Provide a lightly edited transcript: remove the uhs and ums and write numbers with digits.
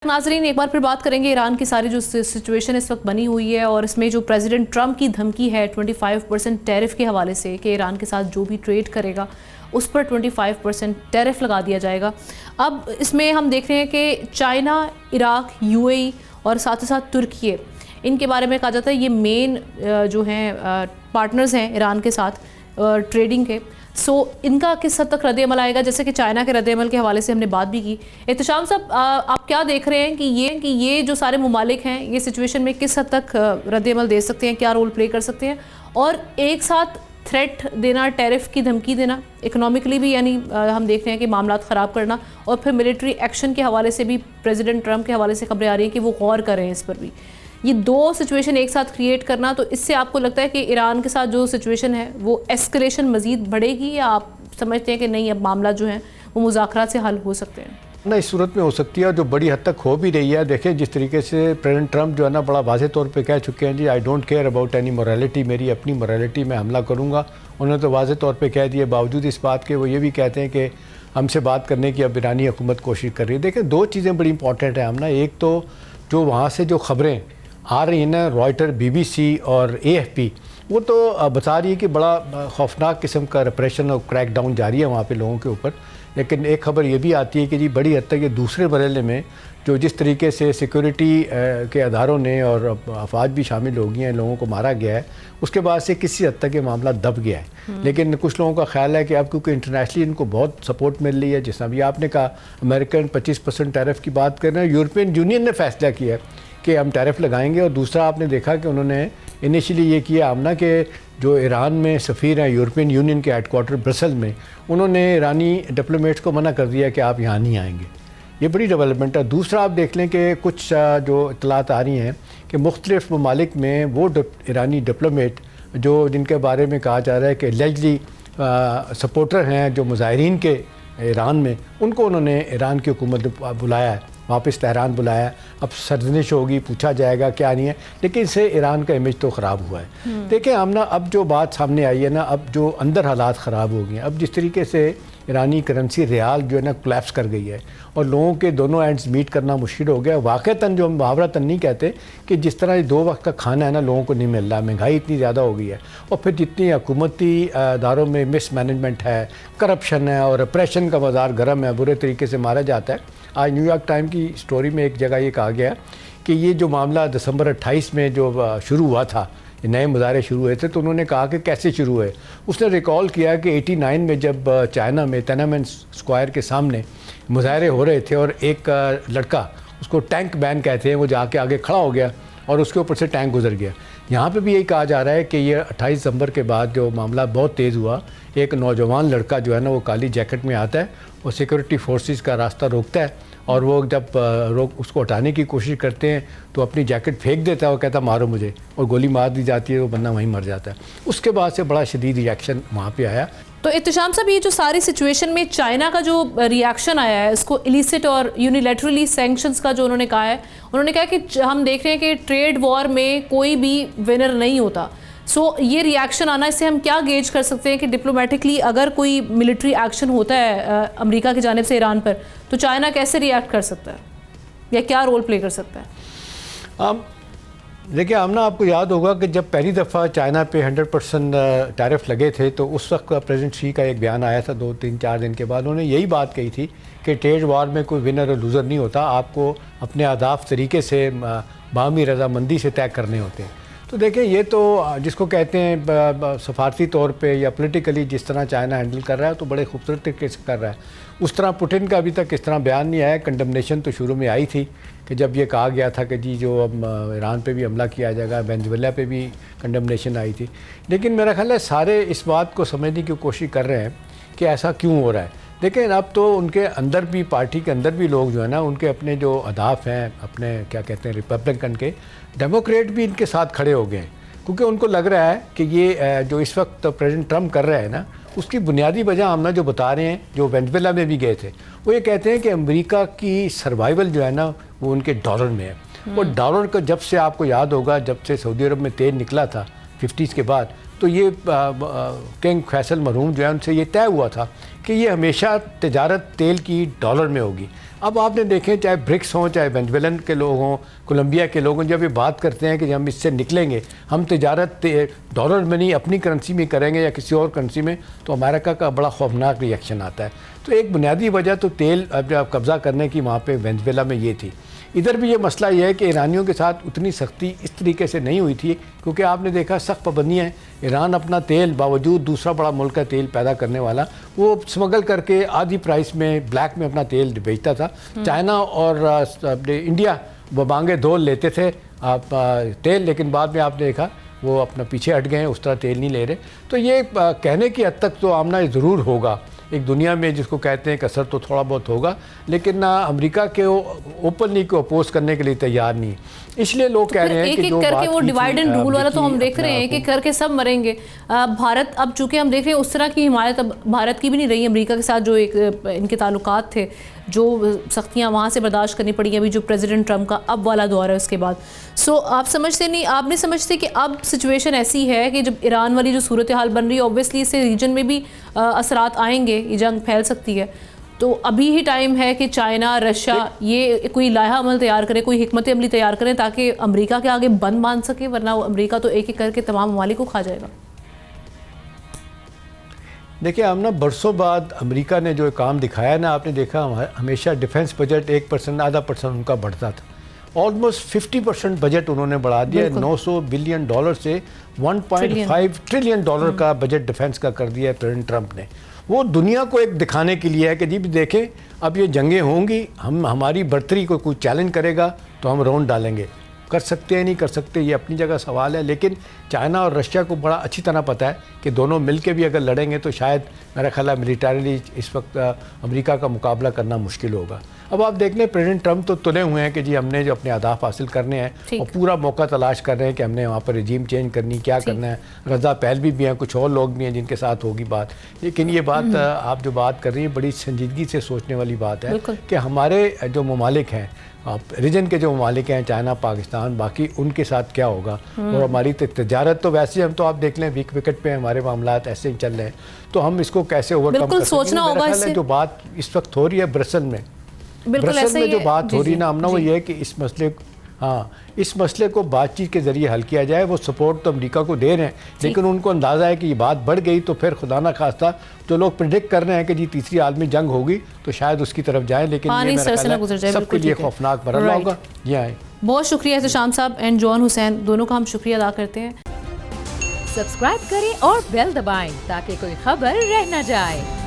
नाजरीन, एक बार फिर बात करेंगे ईरान की सारी जो सिचुएशन इस वक्त बनी हुई है और इसमें जो प्रेसिडेंट ट्रंप की धमकी है 25% टैरिफ के हवाले से कि ईरान के साथ जो भी ट्रेड करेगा उस पर 25% टैरिफ लगा दिया जाएगा। अब इसमें हम देख रहे हैं कि चाइना, इराक, यूएई और साथ ही साथ तुर्की, इनके बारे में कहा जाता है ये मेन जो हैं पार्टनर्स हैं ईरान के साथ ट्रेडिंग के। सो इनका किस हद तक रद्द-ए-अमल आएगा, जैसे कि चाइना के रद्द-ए-अमल के हवाले से हमने बात भी की। एहतशाम साहब, आप क्या देख रहे हैं कि ये जो सारे मुमालिक हैं ये सिचुएशन में किस हद तक रद्द-ए-अमल दे सकते हैं, क्या रोल प्ले कर सकते हैं, और एक साथ थ्रेट देना, टैरिफ की धमकी देना, इकोनॉमिकली भी यानी हम देख रहे हैं कि मामला ख़राब करना, और फिर मिलिट्री एक्शन के हवाले से भी प्रेसिडेंट ट्रंप के हवाले से खबरें आ रही हैं कि वो गौर कर रहे हैं इस पर भी। ये दो सिचुएशन एक साथ क्रिएट करना, तो इससे आपको लगता है कि ईरान के साथ जो सिचुएशन है वो एस्केलेशन मज़ीद बढ़ेगी, या आप समझते हैं कि नहीं, अब मामला जो है वो मुज़ाकरात से हल हो सकते हैं? ना, इस सूरत में हो सकती है, और जो बड़ी हद तक हो भी रही है। देखें जिस तरीके से प्रेसिडेंट ट्रंप जो है ना बड़ा वाज़ेह तौर पे कह चुके हैं, जी I don't care about any morality, मेरी अपनी मोरालिटी में हमला करूँगा। उन्होंने तो वाज़ेह तौर पे कह दिया, बावजूद इस बात के वो ये भी कहते हैं कि हमसे बात करने की अब ईरानी हुकूमत कोशिश कर रही है। देखें दो चीज़ें बड़ी इंपॉर्टेंट हैं हमना, एक तो जो वहाँ से जो ख़बरें आ रही हैं ना, रॉयटर, BBC और AFP, वो तो बता रही है कि बड़ा खौफनाक किस्म का रिप्रेशन और क्रैकडाउन जारी है वहाँ पे लोगों के ऊपर। लेकिन एक खबर ये भी आती है कि जी बड़ी हद तक ये दूसरे मरहले में जो जिस तरीके से सिक्योरिटी के अदारों ने और अफवाज भी शामिल हो गई हैं, लोगों को मारा गया है, उसके बाद से किसी हद तक ये मामला दब गया है। लेकिन कुछ लोगों का ख्याल है कि अब क्योंकि इंटरनेशनली इनको बहुत सपोर्ट मिल रही है, जिस भी आपने कहा अमेरिकन 25% टैरिफ की बात कर रहे हैं, यूरोपियन यूनियन ने फैसला किया है कि हम टैरिफ लगाएंगे। और दूसरा आपने देखा कि उन्होंने इनिशियली ये किया हमना कि जो ईरान में सफ़ीर हैं यूरोपियन यूनियन के हेडक्वार्टर ब्रसेल में, उन्होंने ईरानी डिप्लोमेट्स को मना कर दिया कि आप यहाँ नहीं आएंगे। ये बड़ी डेवलपमेंट है। दूसरा आप देख लें कि कुछ जो इतलात आ रही हैं कि मुख्तलिफ़ ममालिक में वो ईरानी डिप्लोमेट जो जिनके बारे में कहा जा रहा है कि एलिजली सपोर्टर हैं जो मुजाहिरीन के ईरान में, उनको उन्होंने ईरान की हुकूमत ने बुलाया है, वापस तेहरान बुलाया है। अब सर्जनिश होगी, पूछा जाएगा क्या नहीं है, लेकिन इससे ईरान का इमेज तो ख़राब हुआ है। देखिए हमना अब जो बात सामने आई है ना, अब जो अंदर हालात ख़राब हो गए हैं। अब जिस तरीके से ईरानी करेंसी रियाल जो है ना कोलैप्स कर गई है और लोगों के दोनों एंड्स मीट करना मुश्किल हो गया। वाक़तन जो हम मुहावरतन नहीं कहते कि जिस तरह ये 2 वक्त का खाना है ना लोगों को नहीं मिल रहा, महंगाई इतनी ज़्यादा हो गई है, और फिर जितनी हुकूमती इदारों में मिसमैनेजमेंट है, करप्शन है और रिप्रेशन का बाजार गर्म है, बुरे तरीके से मारा जाता है। आज न्यूयॉर्क टाइम की स्टोरी में एक जगह ये कहा गया कि ये जो मामला दिसंबर 28 में जो शुरू हुआ था, ये नए मुजाहरे शुरू हुए थे, तो उन्होंने कहा कि कैसे शुरू हुए। उसने रिकॉल किया कि 89 में जब चाइना में तिएननमेन स्क्वायर के सामने मुजाहरे हो रहे थे और एक लड़का, उसको टैंक बैन कहते हैं, वो जाके आगे खड़ा हो गया और उसके ऊपर से टैंक गुजर गया। यहाँ पे भी यही कहा जा रहा है कि ये 28 दिसंबर के बाद जो मामला बहुत तेज़ हुआ, एक नौजवान लड़का जो है ना वो काली जैकेट में आता है, वो सिक्योरिटी फोर्सेस का रास्ता रोकता है, और वो जब उसको हटाने की कोशिश करते हैं तो अपनी जैकेट फेंक देता है, वो कहता मारो मुझे, और गोली मार दी जाती है, वो बंदा वहीं मर जाता है। उसके बाद से बड़ा शदीद रिएक्शन वहाँ पे आया। तो एहतशाम साहब, ये जो सारी सिचुएशन में चाइना का जो रिएक्शन आया है, इसको इलिसिट और यूनिलैटरली सैंक्शंस का जो उन्होंने कहा है, उन्होंने कहा कि हम देख रहे हैं कि ट्रेड वॉर में कोई भी विनर नहीं होता। सो ये रिएक्शन आना, इससे हम क्या गेज कर सकते हैं कि डिप्लोमेटिकली अगर कोई मिलिट्री एक्शन होता है अमेरिका की जानिब से ईरान पर, तो चाइना कैसे रिएक्ट कर सकता है या क्या रोल प्ले कर सकता है? देखिए हमना, आपको याद होगा कि जब पहली दफ़ा चाइना पे 100% टैरिफ लगे थे, तो उस वक्त प्रेसिडेंट शी का एक बयान आया था 2-3-4 दिन के बाद। उन्होंने यही बात कही थी कि ट्रेड वार में कोई विनर और लूज़र नहीं होता, आपको अपने अहदाफ तरीके से बाहमी रजामंदी से तय करने होते हैं। तो देखें ये तो जिसको कहते हैं सफारती तौर पे या पॉलिटिकली जिस तरह चाइना हैंडल कर रहा है तो बड़े खूबसूरत तरीके से कर रहा है। उस तरह पुतिन का अभी तक इस तरह बयान नहीं आया। कंडमनेशन तो शुरू में आई थी कि जब ये कहा गया था कि जी जो अब ईरान पे भी हमला किया जाएगा, वेनेजुएला पे भी कंडमनेशन आई थी। लेकिन मेरा ख्याल है सारे इस बात को समझने की कोशिश कर रहे हैं कि ऐसा क्यों हो रहा है। लेकिन अब तो उनके अंदर भी, पार्टी के अंदर भी लोग जो है ना, उनके अपने जो अहदाफ हैं, अपने क्या कहते हैं रिपब्लिकन के, डेमोक्रेट भी इनके साथ खड़े हो गए हैं, क्योंकि उनको लग रहा है कि ये जो इस वक्त प्रेसिडेंट ट्रंप कर रहा है ना, उसकी बुनियादी वजह हमने जो बता रहे हैं, जो वेनेजुएला में भी गए थे, वो ये कहते हैं कि अमेरिका की सर्वाइवल जो है ना वो उनके डॉलर में है। और डॉलर का जब से आपको याद होगा, जब से सऊदी अरब में तेल निकला था 50s के बाद, तो ये किंग फैसल मरहूम जो है उनसे ये तय हुआ था कि कि ये हमेशा तिजारत तेल की डॉलर में होगी। अब आपने देखें चाहे ब्रिक्स हों, चाहे वेनेजुएला के लोग हों, कोलंबिया के लोग हों, जब ये बात करते हैं कि हम इससे निकलेंगे, हम तिजारत डॉलर में नहीं अपनी करेंसी में करेंगे या किसी और करेंसी में, तो अमेरिका का बड़ा खौफनाक रिएक्शन आता है। तो एक बुनियादी वजह तो तेल कब्ज़ा करने की वहाँ पे वेनेजुएला में ये थी। इधर भी ये मसला ये है कि ईरानियों के साथ उतनी सख्ती इस तरीके से नहीं हुई थी, क्योंकि आपने देखा सख्त पाबंदियाँ हैं। ईरान अपना तेल बावजूद दूसरा बड़ा मुल्क का तेल पैदा करने वाला, वो स्मगल करके आधी प्राइस में ब्लैक में अपना तेल बेचता था। चाइना और इंडिया वो मांगे धोल लेते थे तेल, लेकिन बाद में आपने देखा वो अपना पीछे हट गए हैं, उस तरह तेल नहीं ले रहे। तो ये कहने की हद तक तो आमना ज़रूर होगा एक दुनिया में जिसको कहते हैं कि असर तो थोड़ा बहुत होगा, लेकिन ना अमेरिका के ओपनली को अपोज करने के लिए तैयार नहीं। इसलिए लोग कह रहे हैं कि जो करके वो डिवाइड एंड रूल वाला तो हम देख रहे हैं कि करके सब मरेंगे। भारत अब चूंकि हम देख रहे हैं उस तरह की हिमायत अब भारत की भी नहीं रही अमेरिका के साथ, जो एक इनके ताल्लुकात थे, जो सख्तियां वहाँ से बर्दाश्त करनी पड़ी, अभी जो प्रेसिडेंट ट्रम्प का अब वाला दौर है उसके बाद। सो आप समझते नहीं, आप नहीं समझते कि अब सिचुएशन ऐसी है कि जब ईरान वाली जो सूरत हाल बन रही है, ऑब्वियसली इससे रीजन में भी असरात आएंगे, ये जंग फैल सकती है। तो अभी ही टाइम है कि चाइना, रशिया ये कोई लाहा अमल तैयार करे, कोई हिकमत अमली तैयार करें, ताकि अमेरिका के आगे बंद मान सके, वरना अमेरिका तो एक एक करके तमाम ममालिक को खा जाएगा। देखिए, हम ना बरसों बाद अमेरिका ने जो काम दिखाया ना, आपने देखा हमेशा डिफेंस बजट 1% आधा परसेंट उनका बढ़ता था। ऑलमोस्ट 50% बजट उन्होंने बढ़ा दिया, 900 बिलियन डॉलर से 1.5 ट्रिलियन डॉलर का बजट डिफेंस का कर दिया प्रेसिडेंट ट्रंप ने। वो दुनिया को एक दिखाने के लिए है कि जी देखें अब ये जंगें होंगी, हमारी बढ़तरी को कोई चैलेंज करेगा तो हम राउंड डालेंगे। कर सकते हैं नहीं कर सकते ये अपनी जगह सवाल है, लेकिन चाइना और रशिया को बड़ा अच्छी तरह पता है कि दोनों मिलके भी अगर लड़ेंगे तो शायद मेरा ख्याल है मिलिटरीली इस वक्त अमेरिका का मुकाबला करना मुश्किल होगा। अब आप देख लें प्रेसिडेंट ट्रंप तो तुले हुए हैं कि जी हमने जो अपने अहदाफ हासिल करने हैं और पूरा मौका तलाश कर रहे हैं कि हमने वहाँ पर रजीम चेंज करनी, क्या करना है। रज़ा पहलवी भी हैं, कुछ और लोग भी हैं जिनके साथ होगी बात। लेकिन ये बात आप जो बात कर रही हैं बड़ी संजीदगी से सोचने वाली बात है कि हमारे जो ममालिक हैं, रीजन के जो ममालिक हैं, चाइना, पाकिस्तान, बाकी उनके साथ क्या होगा। और हमारी तजारत तो वैसे हम तो आप देख लें वीक विकेट पे हमारे मामलात ऐसे ही चल रहे हैं, तो हम इसको कैसे ओवरकम कर सकते हैं। जो बात इस वक्त हो रही है ब्रसल में जो बात हो रही ना हमना, वो ये है कि इस मसले को बातचीत के ज़रिए हल किया जाए। वो सपोर्ट तो अमेरिका को दे रहे हैं, लेकिन उनको अंदाज़ा है कि ये बात बढ़ गई तो फिर खुदा ना खास्ता जो लोग प्रिडिक्ट कर रहे हैं कि जी तीसरी आलमी जंग होगी तो शायद उसकी तरफ जाएं, लेकिन ये मेरा ख्याल है सबके लिए खौफनाक मरहला होगा। ये आए। बहुत शुक्रिया एहतशाम साहब एंड जॉन हुसैन, दोनों का हम शुक्रिया अदा करते हैं। सब्सक्राइब करें और बेल दबाएं ताकि कोई खबर रह न जाए।